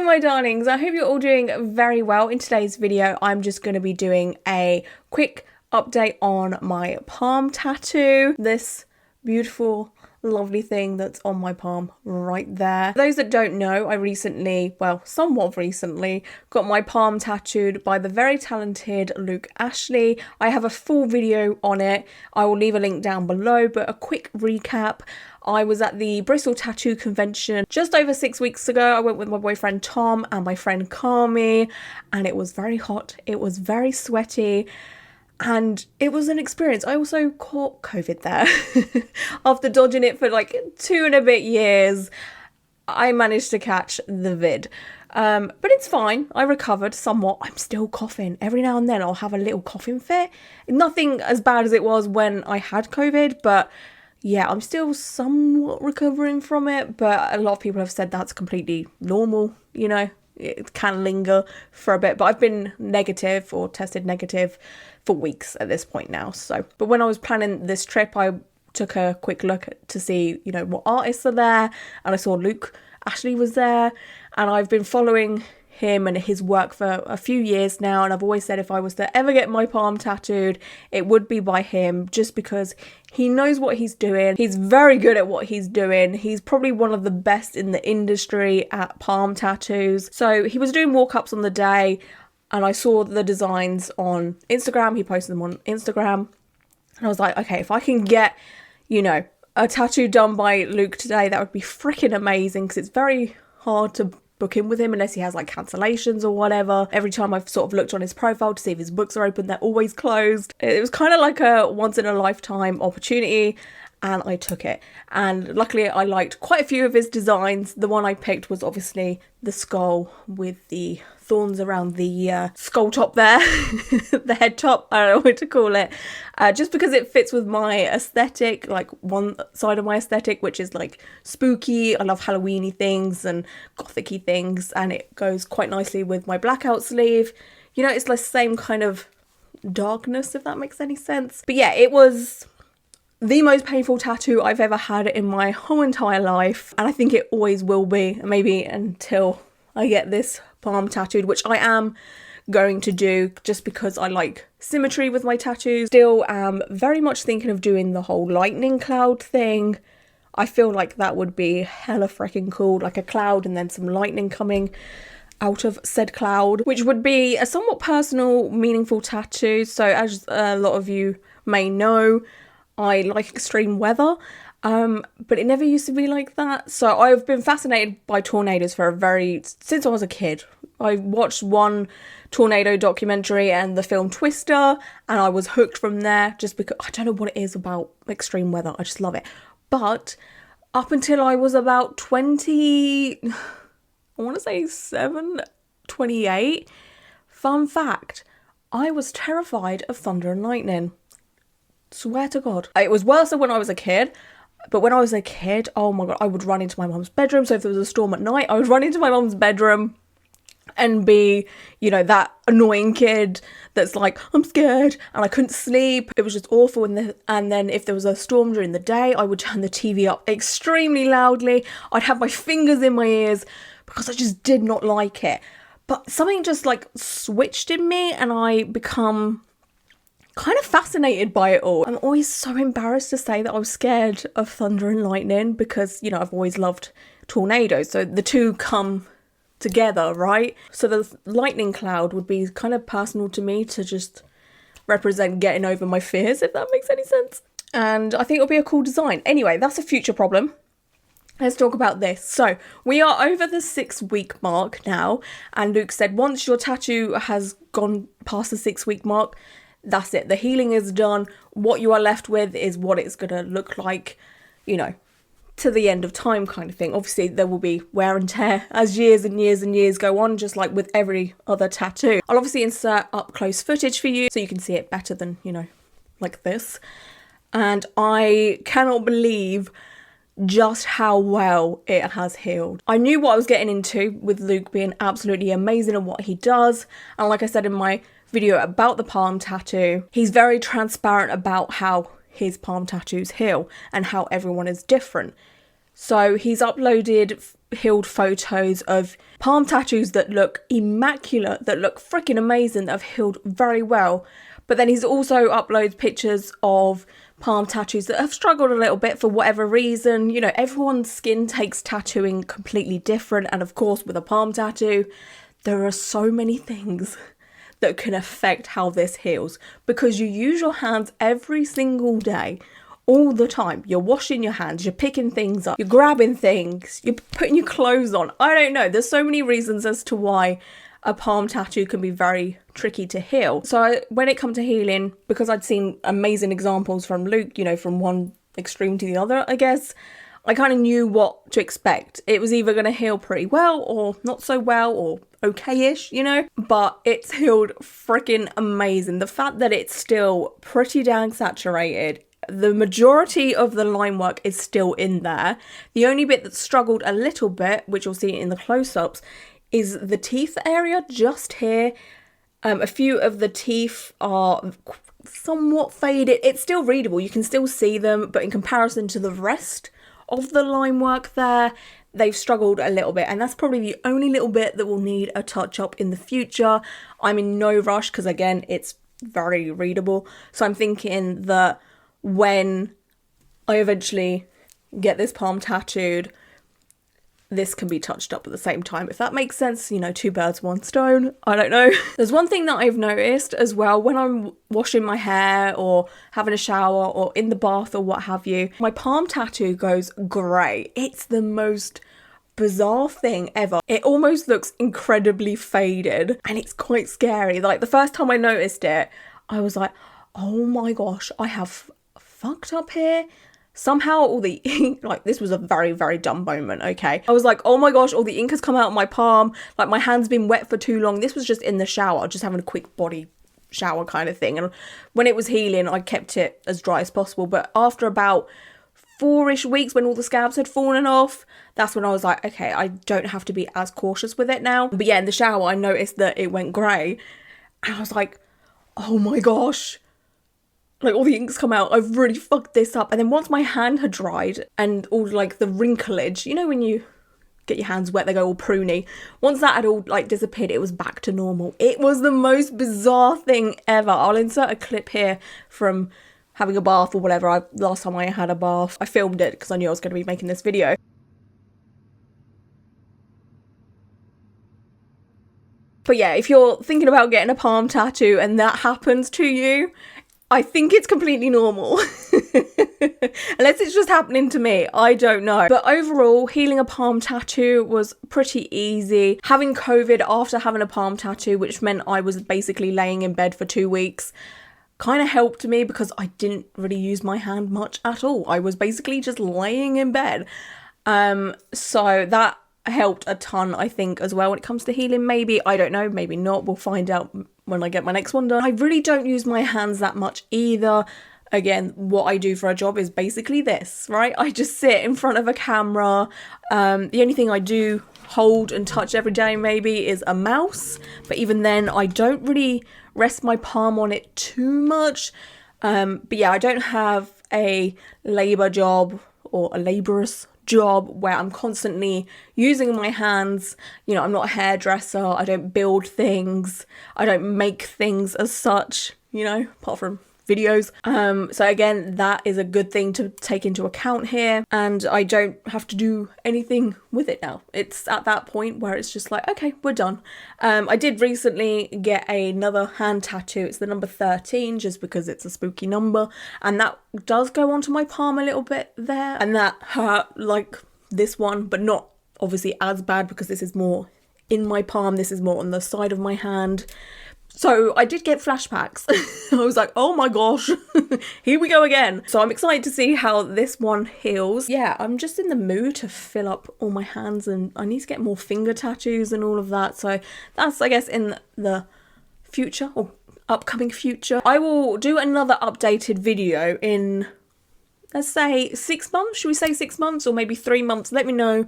my darlings, I hope you're all doing very well. In today's video, I'm just going to be doing a quick update on my palm tattoo. This beautiful, lovely thing that's on my palm right there. For those that don't know, I recently, well, somewhat recently, got my palm tattooed by the very talented Luke Ashley. I have a full video on it. I will leave a link down below, but a quick recap. I was at the Bristol Tattoo Convention just over 6 weeks ago. I went with my boyfriend Tom and my friend Kami, and it was very hot. It was very sweaty. And it was an experience. I also caught COVID there. After dodging it for like 2 and a bit years, I managed to catch the vid. But it's fine. I recovered somewhat. I'm still coughing. Every now and then I'll have a little coughing fit. Nothing as bad as it was when I had COVID, but yeah, I'm still somewhat recovering from it. But a lot of people have said that's completely normal, you know. It can linger for a bit, but I've been negative or tested negative for weeks at this point now. So, but when I was planning this trip, I took a quick look to see, you know, what artists are there, and I saw Luke Ashley was there, and I've been following him and his work for a few years now, and I've always said if I was to ever get my palm tattooed, it would be by him, just because he knows what he's doing. He's very good at what he's doing. He's probably one of the best in the industry at palm tattoos. So he was doing walk-ups on the day, and I saw the designs on Instagram. He posted them on Instagram, and I was like, okay, if I can get, you know, a tattoo done by Luke today, that would be freaking amazing, because it's very hard to book in with him unless he has like cancellations or whatever. Every time I've sort of looked on his profile to see if his books are open, they're always closed. It was kind of like a once in a lifetime opportunity, and I took it. And luckily I liked quite a few of his designs. The one I picked was obviously the skull with the thorns around the skull top there, the head top, I don't know what to call it, just because it fits with my aesthetic, like one side of my aesthetic, which is like spooky. I love Halloweeny things and gothicy things, and it goes quite nicely with my blackout sleeve. You know, it's the same kind of darkness, if that makes any sense. But yeah, it was the most painful tattoo I've ever had in my whole entire life, and I think it always will be, maybe until I get this palm tattooed, which I am going to do just because I like symmetry with my tattoos. Still am very much thinking of doing the whole lightning cloud thing. I feel like that would be hella freaking cool, like a cloud and then some lightning coming out of said cloud, which would be a somewhat personal, meaningful tattoo. So as a lot of you may know, I like extreme weather, but it never used to be like that. So I've been fascinated by tornadoes since I was a kid. I watched one tornado documentary and the film Twister, and I was hooked from there, just because I don't know what it is about extreme weather. I just love it. But up until I was about 20, I want to say 28, fun fact, I was terrified of thunder and lightning. Swear to God. It was worse than when I was a kid, but when I was a kid, oh my God, I would run into my mum's bedroom. So if there was a storm at night, I would run into my mum's bedroom and be, you know, that annoying kid that's like, I'm scared, and I couldn't sleep. It was just awful. And then if there was a storm during the day, I would turn the TV up extremely loudly. I'd have my fingers in my ears because I just did not like it. But something just like switched in me, and I become kind of fascinated by it all. I'm always so embarrassed to say that I was scared of thunder and lightning because, you know, I've always loved tornadoes. So the two come together, right? So the lightning cloud would be kind of personal to me, to just represent getting over my fears, if that makes any sense. And I think it'll be a cool design. Anyway, that's a future problem. Let's talk about this. So we are over the 6-week mark now, and Luke said once your tattoo has gone past the 6-week mark, that's it. The healing is done. What you are left with is what it's going to look like, you know, to the end of time kind of thing. Obviously, there will be wear and tear as years and years and years go on, just like with every other tattoo. I'll obviously insert up close footage for you so you can see it better than, you know, like this. And I cannot believe just how well it has healed. I knew what I was getting into with Luke being absolutely amazing at what he does. And like I said in my video about the palm tattoo, he's very transparent about how his palm tattoos heal and how everyone is different. So he's uploaded healed photos of palm tattoos that look immaculate, that look freaking amazing, that have healed very well. But then he's also uploads pictures of palm tattoos that have struggled a little bit for whatever reason. You know, everyone's skin takes tattooing completely different. And of course, with a palm tattoo, there are so many things that can affect how this heals, because you use your hands every single day, all the time. You're washing your hands, you're picking things up, you're grabbing things, you're putting your clothes on. I don't know. There's so many reasons as to why a palm tattoo can be very tricky to heal. So when it comes to healing, because I'd seen amazing examples from Luke, you know, from one extreme to the other, I guess, I kind of knew what to expect. It was either going to heal pretty well or not so well or okay-ish, you know, but it's healed freaking amazing. The fact that it's still pretty dang saturated, the majority of the line work is still in there. The only bit that struggled a little bit, which you'll see in the close-ups, is the teeth area just here. A few of the teeth are somewhat faded. It's still readable, you can still see them, but in comparison to the rest of the line work there, they've struggled a little bit, and that's probably the only little bit that will need a touch up in the future. I'm in no rush because, again, it's very readable. So I'm thinking that when I eventually get this palm tattooed, this can be touched up at the same time, if that makes sense. You know, two birds, one stone. I don't know. There's one thing that I've noticed as well when I'm washing my hair or having a shower or in the bath or what have you, my palm tattoo goes grey. It's the most bizarre thing ever. It almost looks incredibly faded and it's quite scary. Like the first time I noticed it, I was like, oh my gosh, I have fucked up here. Somehow all the ink, like this was a very, very dumb moment, okay? I was like, oh my gosh, all the ink has come out of my palm. Like my hand's been wet for too long. This was just in the shower, just having a quick body shower kind of thing. And when it was healing, I kept it as dry as possible. But after about 4-ish weeks, when all the scabs had fallen off, that's when I was like, okay, I don't have to be as cautious with it now. But yeah, in the shower, I noticed that it went grey. And I was like, oh my gosh. Like all the ink's come out, I've really fucked this up. And then once my hand had dried and all like the wrinklage, you know when you get your hands wet, they go all pruny. Once that had all like disappeared, it was back to normal. It was the most bizarre thing ever. I'll insert a clip here from having a bath or whatever. Last time I had a bath, I filmed it because I knew I was going to be making this video. But yeah, if you're thinking about getting a palm tattoo and that happens to you, I think it's completely normal. Unless it's just happening to me, I don't know. But overall, healing a palm tattoo was pretty easy. Having COVID after having a palm tattoo, which meant I was basically laying in bed for 2 weeks, kind of helped me because I didn't really use my hand much at all. I was basically just laying in bed. So that helped a ton, I think, as well when it comes to healing. Maybe, I don't know, maybe not. We'll find out when I get my next one done. I really don't use my hands that much either. Again, what I do for a job is basically this, right? I just sit in front of a camera. The only thing I do hold and touch every day maybe is a mouse, but even then I don't really rest my palm on it too much. But yeah, I don't have a labour job or a laborious job where I'm constantly using my hands. You know, I'm not a hairdresser, I don't build things, I don't make things as such, you know, apart from videos. So again, that is a good thing to take into account here, and I don't have to do anything with it now. It's at that point where it's just like, okay, we're done. I did recently get another hand tattoo. It's the number 13, just because it's a spooky number, and that does go onto my palm a little bit there, and that hurt like this one, but not obviously as bad because this is more in my palm, this is more on the side of my hand. So I did get flashbacks. I was like, oh my gosh, here we go again. So I'm excited to see how this one heals. Yeah, I'm just in the mood to fill up all my hands, and I need to get more finger tattoos and all of that. So that's, I guess, in the future or upcoming future. I will do another updated video in, let's say, 6 months. Should we say 6 months or maybe 3 months? Let me know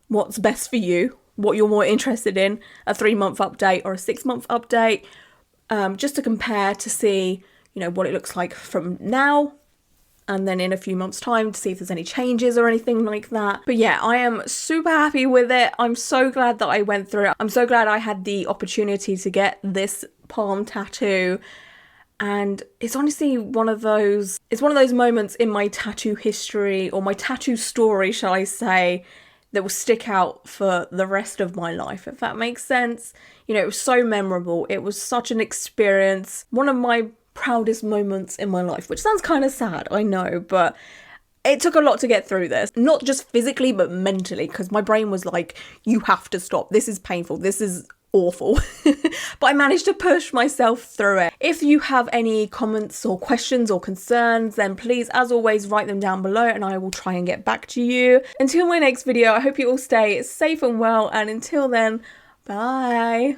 what's best for you, what you're more interested in, a 3-month update or a 6-month update. Just to compare to see, you know, what it looks like from now and then in a few months' time to see if there's any changes or anything like that. But yeah, I am super happy with it. I'm so glad that I went through it. I'm so glad I had the opportunity to get this palm tattoo. And it's honestly one of those moments in my tattoo history, or my tattoo story, shall I say, that will stick out for the rest of my life, if that makes sense. You know, it was so memorable. It was such an experience. One of my proudest moments in my life, which sounds kind of sad, I know, but it took a lot to get through this. Not just physically, but mentally, because my brain was like, you have to stop. This is painful. This is awful. But I managed to push myself through it. If you have any comments or questions or concerns, then please, as always, write them down below and I will try and get back to you. Until my next video, I hope you all stay safe and well, and until then, bye.